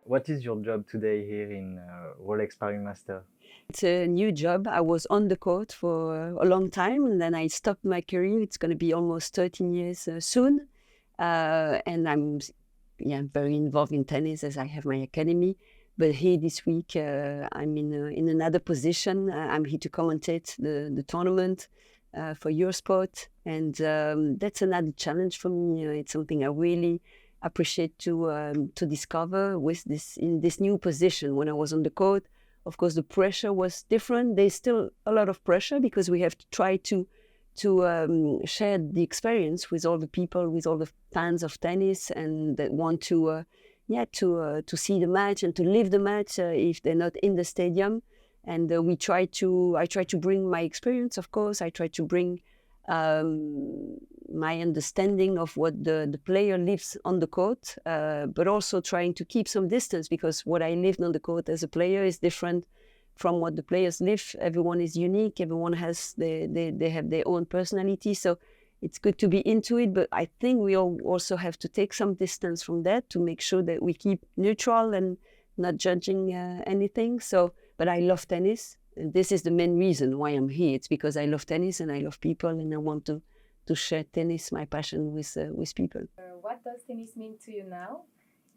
What is your job today here in Rolex Paris Masters? It's a new job. I was on the court for a long time, and then I stopped my career. It's going to be almost 13 years soon. And I'm very involved in tennis as I have my academy. But here this week, I'm in another position. I'm here to commentate the tournament for Eurosport. And that's another challenge for me. It's something I really appreciate to discover with in this new position. When I was on the court, of course, the pressure was different. There's still a lot of pressure because we have to try to share the experience with all the people, with all the fans of tennis, and that want to see the match and to live the match if they're not in the stadium. And I try to bring my experience. Of course, I try to bring my understanding of what the player lives on the court, but also trying to keep some distance, because what I lived on the court as a player is different from what the players live. Everyone is unique. Everyone has they have their own personality. So it's good to be into it, but I think we all also have to take some distance from that to make sure that we keep neutral and not judging anything. So, but I love tennis. And this is the main reason why I'm here. It's because I love tennis and I love people, and I want to share tennis, my passion, with people. What does tennis mean to you now?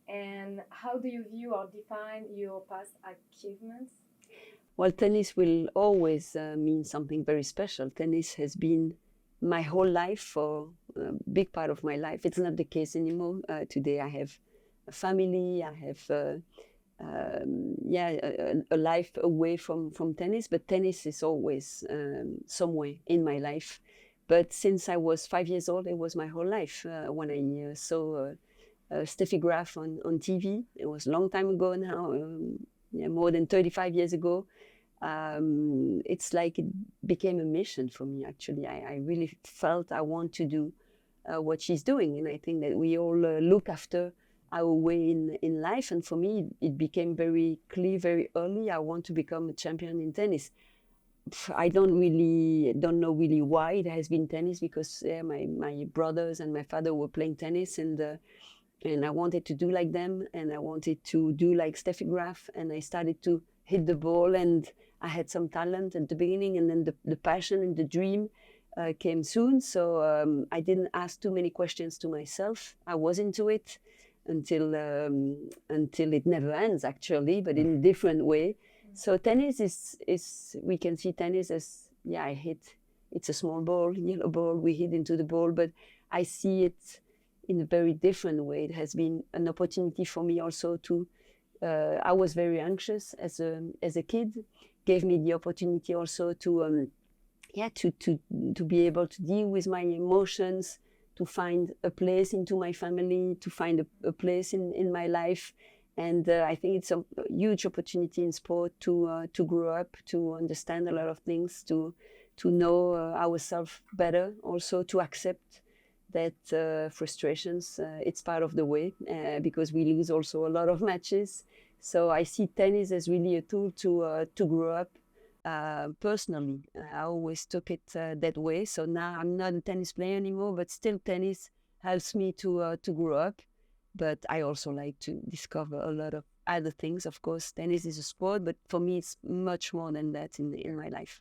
And how do you view or define your past achievements? Well, tennis will always mean something very special. Tennis has been my whole life, for a big part of my life. It's not the case anymore. Today I have a family, I have a life away from tennis, but tennis is always somewhere in my life. But since I was 5 years old, it was my whole life. When I saw Steffi Graf on TV, it was a long time ago now, more than 35 years ago. It's like it became a mission for me, actually. I really felt I want to do what she's doing. And I think that we all look after our way in life. And for me, it became very clear very early. I want to become a champion in tennis. I don't know really why it has been tennis, because my brothers and my father were playing tennis, and I wanted to do like them, and I wanted to do like Steffi Graf, and I started to hit the ball, and I had some talent at the beginning, and then the passion and the dream came soon. So I didn't ask too many questions to myself. I was into it until it never ends, actually, but in a different way. So tennis is we can see tennis as, it's a small ball, yellow ball, we hit into the ball, but I see it in a very different way. It has been an opportunity for me also to, I was very anxious as a kid, gave me the opportunity also to be able to deal with my emotions, to find a place into my family, to find a place in my life. And I think it's a huge opportunity in sport to grow up, to understand a lot of things, to know ourselves better, also to accept that frustrations, it's part of the way, because we lose also a lot of matches. So I see tennis as really a tool to grow up personally. I always took it that way. So now I'm not a tennis player anymore, but still tennis helps me to grow up. But I also like to discover a lot of other things. Of course, tennis is a sport, but for me, it's much more than that in my life.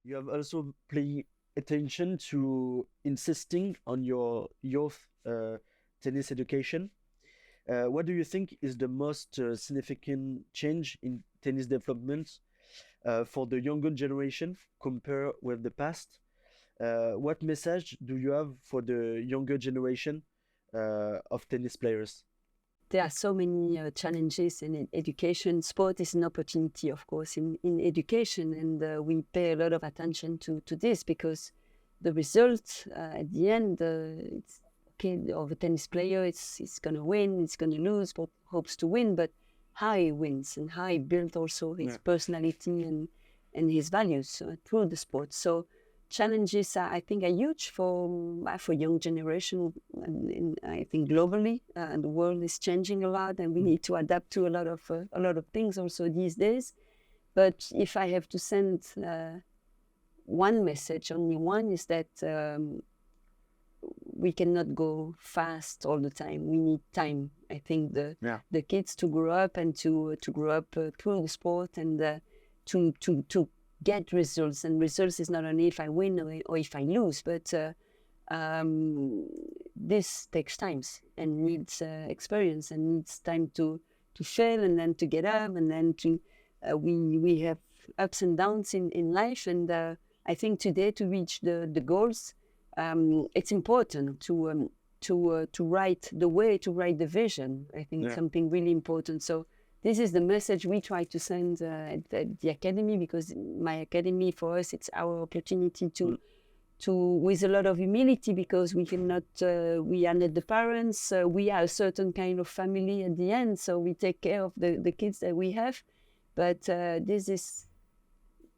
You have also paid attention to insisting on your youth tennis education. What do you think is the most significant change in tennis development for the younger generation compared with the past? What message do you have for the younger generation of tennis players? There are so many challenges in education. Sport is an opportunity, of course, in education, and we pay a lot of attention to this, because the result at the end, it's okay, of a tennis player, it's going to win, it's going to lose, but hopes to win, but how he wins and how he built also his personality and his values through the sport. So challenges, I think, are huge for young generation. And I think globally, the world is changing a lot, and we need to adapt to a lot of things also these days. But if I have to send one message, only one, is that we cannot go fast all the time. We need time. I think the kids to grow up and to grow up through the sport and to get results. And results is not only if I win or if I lose, but this takes time and needs experience and needs time to fail and then to get up and then to we have ups and downs in life. And I think today to reach the goals, it's important to write the way, to write the vision. I think it's something really important. So this is the message we try to send at the academy, because my academy for us, it's our opportunity to with a lot of humility, because we cannot, we are not the parents, we are a certain kind of family at the end, so we take care of the kids that we have. But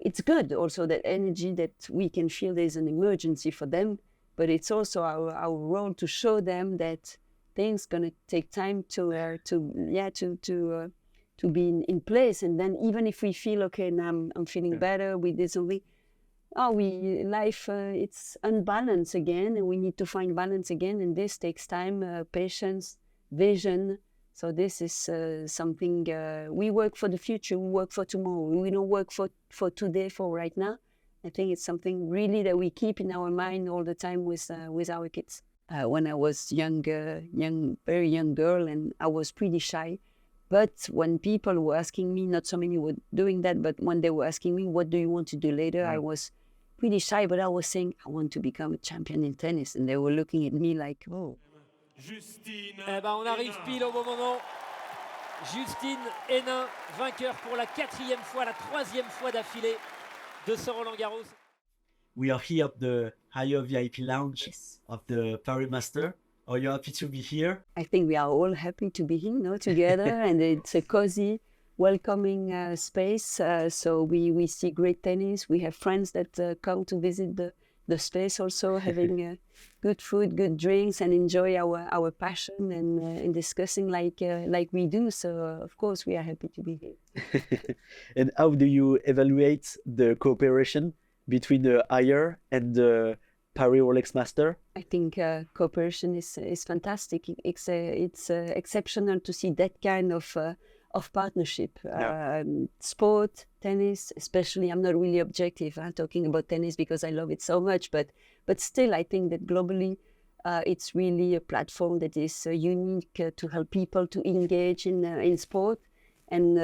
it's good also, that energy that we can feel there's an emergency for them, but it's also our role to show them that things gonna take time to be in place. And then even if we feel okay, now I'm feeling better with this, life it's unbalanced again, and we need to find balance again, and this takes time, patience, vision. So this is something we work for the future, we work for tomorrow. We don't work for today, for right now. I think it's something really that we keep in our mind all the time with our kids. When I was very young girl, and I was pretty shy. But when people were asking me, not so many were doing that, but when they were asking me, what do you want to do later? I was pretty shy, but I was saying, I want to become a champion in tennis. And they were looking at me like, oh. Justine. Eh ben, on arrive pile au bon moment. Justine Henin, vainqueur pour la 4e fois, la 3e fois d'affilée de ce Roland-Garros. We are here at the higher VIP lounge of the Paris Masters. Are you happy to be here? I think we are all happy to be here, together, and it's a cozy, welcoming space. So we see great tennis. We have friends that come to visit the space also, having good food, good drinks, and enjoy our passion and discussing like we do. So of course we are happy to be here. And how do you evaluate the cooperation between the higher and the Paris Rolex Master? I think cooperation is fantastic. It's exceptional to see that kind of partnership. Sport, tennis, especially. I'm not really objective. I'm talking about tennis because I love it so much. But still, I think that globally, it's really a platform that is unique to help people to engage in sport. And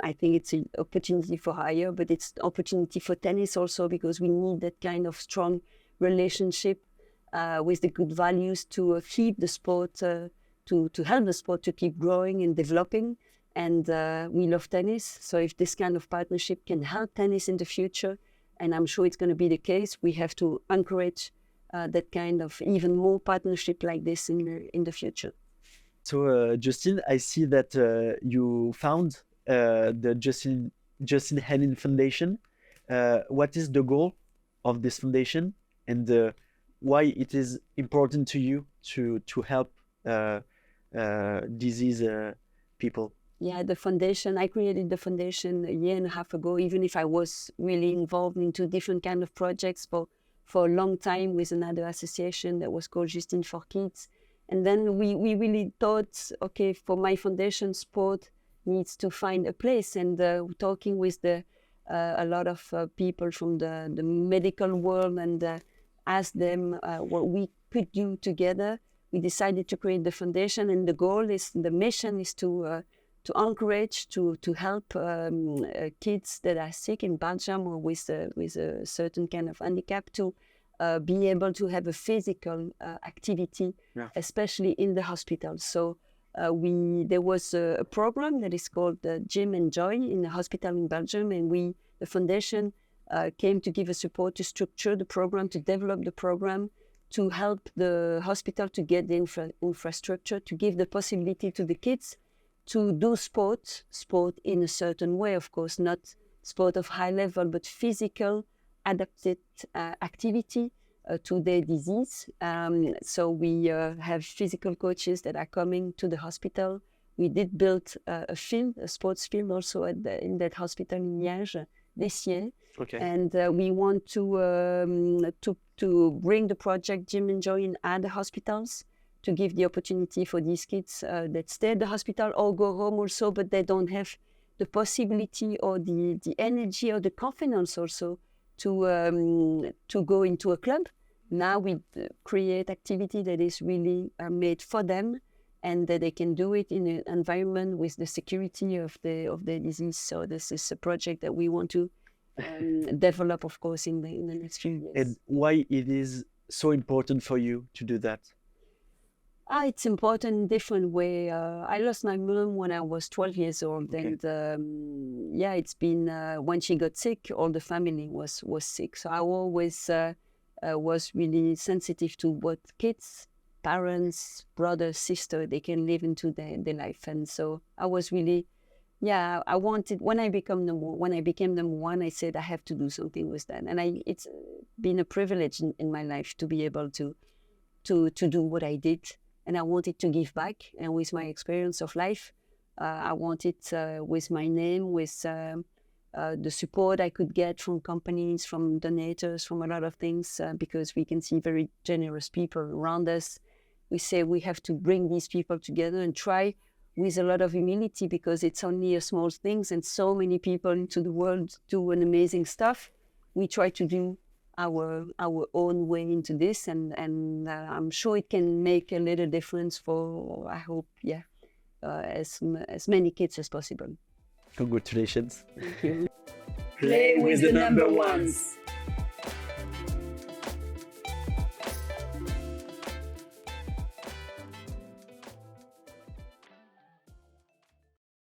I think it's an opportunity for higher, but it's an opportunity for tennis also, because we need that kind of strong relationship with the good values to keep the sport, to help the sport to keep growing and developing. And we love tennis. So if this kind of partnership can help tennis in the future, and I'm sure it's going to be the case, we have to encourage that kind of even more partnership like this in the future. So Justine, I see that you found the Justine Henin Foundation. What is the goal of this foundation, and why it is important to you to help disease people? Yeah, the foundation, I created the foundation a year and a half ago, even if I was really involved into different kind of projects for a long time with another association that was called Justine for Kids. And then we really thought, okay, for my foundation, sport needs to find a place. And talking with a lot of people from the medical world and asked them what we could do together, we decided to create the foundation. And the mission is to encourage, to help kids that are sick in Belgium or with a certain kind of handicap to be able to have a physical activity, especially in the hospital. So there was a program that is called Gym and Joy in the hospital in Belgium, and the foundation came to give us support to structure the program, to develop the program, to help the hospital to get the infrastructure, to give the possibility to the kids to do sport in a certain way, of course, not sport of high level, but physical, adapted activity to their disease. So we have physical coaches that are coming to the hospital We did build a film, a sports film, also in that hospital in Liège this year. Okay. And we want to bring the project Gym and Joy in other hospitals to give the opportunity for these kids that stay at the hospital or go home also, but they don't have the possibility or the energy or the confidence also to go into a club. Now we create activity that is really made for them, and that they can do it in an environment with the security of the disease. So this is a project that we want to develop, of course, in the next few years. And why it is so important for you to do that? It's important in different way. I lost my mom when I was 12 years old, Okay. and it's been when she got sick, all the family was sick. So I always was really sensitive to what kids, parents, brothers, sisters, they can live into their life. And so I was really, I wanted, when I became number one, I said I have to do something with that. And it's been a privilege in my life to be able to do what I did. And I wanted to give back. And with my experience of life, I wanted with my name, with the support I could get from companies, from donators, from a lot of things, because we can see very generous people around us. We say we have to bring these people together and try with a lot of humility, because it's only a small things and so many people into the world do an amazing stuff. We try to do our own way into this, and I'm sure it can make a little difference for, I hope, as many kids as possible. Congratulations. Thank you. Play with the number ones.